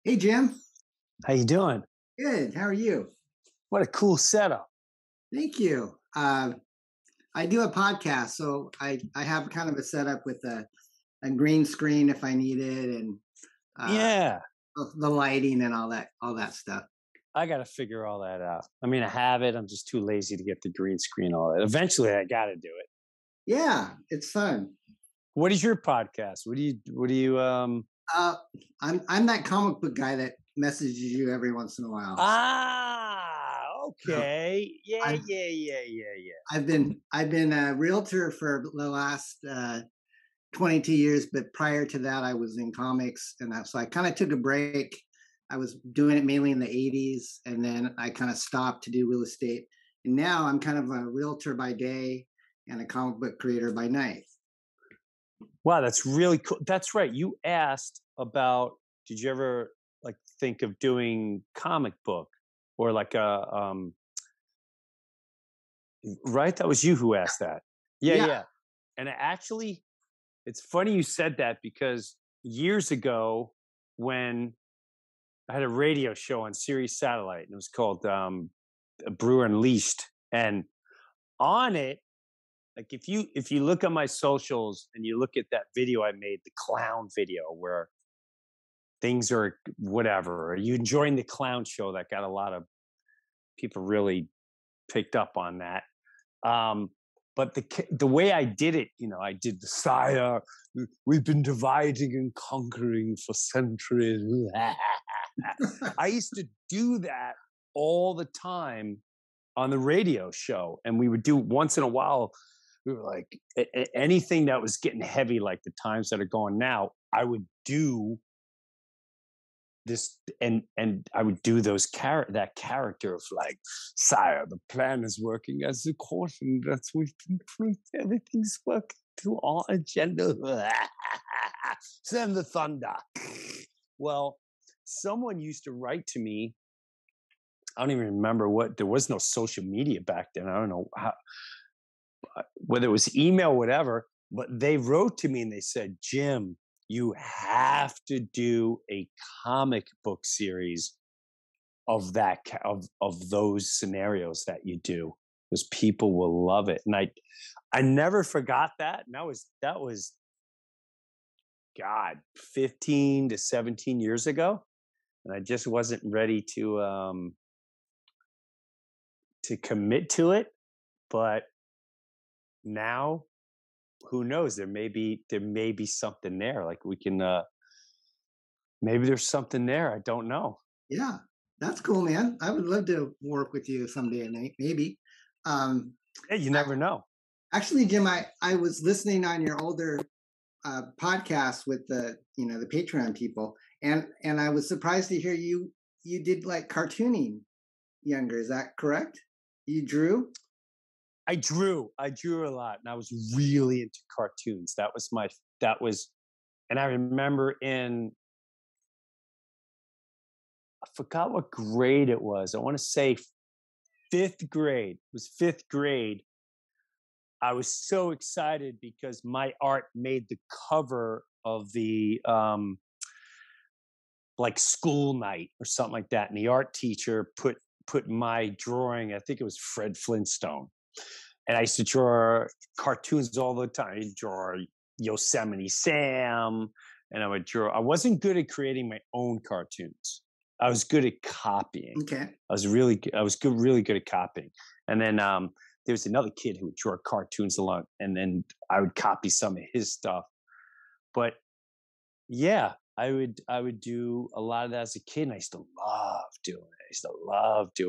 Hey, Jim. How you doing? Good. How are you? What a cool setup. Thank you. I do a podcast, so I have kind of a setup with a green screen if I need it, and uh, Yeah, the lighting and all that stuff. I got to figure all that out. I mean, I have it. I'm just too lazy to get the green screen all that. Eventually, I got to do it. Yeah, it's fun. What is your podcast? What do you? Uh, I'm that comic book guy that messages you every once in a while. So Okay. Yeah, I've yeah, yeah, yeah, yeah. I've been a realtor for the last 22 years, but prior to that, I was in comics, and so I kind of took a break. I was doing it mainly in the 80s, and then I kind of stopped to do real estate. And now I'm kind of a realtor by day and a comic book creator by night. Wow, that's really cool. That's right. You asked about, did you ever like think of doing comic book or like right? That was you who asked that. Yeah, Yeah. yeah. And actually, it's funny you said that because years ago, when I had a radio show on Sirius Satellite, and it was called Brewer Unleashed, and on it, like if you look at my socials and you look at that video I made, the clown video where things are whatever, are you enjoying the clown show? That got a lot of people really picked up on that. Um, but the way I did it, I did the sire. We've been dividing and conquering for centuries. I used to do that all the time on the radio show, and we would do once in a while. We were like anything that was getting heavy, like the times that are going now. I would do this, and I would do that character of like, sire, the plan is working as a court, and that's we've been proved everything's working to our agenda. Send the thunder. Well, someone used to write to me. I don't even remember what. There was no social media back then. I don't know how, whether it was email, whatever. But they wrote to me and they said, Jim, you have to do a comic book series of of those scenarios that you do, because people will love it. And I never forgot that. And that was God, 15 to 17 years ago. And I just wasn't ready to commit to it. But now, who knows? There may be something there. Like we can maybe there's something there. I don't know. Yeah, that's cool, man. I would love to work with you someday, maybe. Um, Hey, you I, never know. actually, Jim, I was listening on your older podcast with the Patreon people, and I was surprised to hear you did like cartooning younger. Is that correct? You drew? I drew a lot, and I was really into cartoons. That was, and I remember I forgot what grade it was. I want to say fifth grade. It was fifth grade. I was so excited because my art made the cover of the like school night or something like that, and the art teacher put my drawing. I think it was Fred Flintstone, and I used to draw cartoons all the time. I'd draw Yosemite Sam, and I would draw. I wasn't good at creating my own cartoons. I was good at copying. Okay. I was good, really good at copying. And then there was another kid who would draw cartoons along, and then I would copy some of his stuff. But yeah, I would do a lot of that as a kid, and I used to love doing it. I used to love doing it.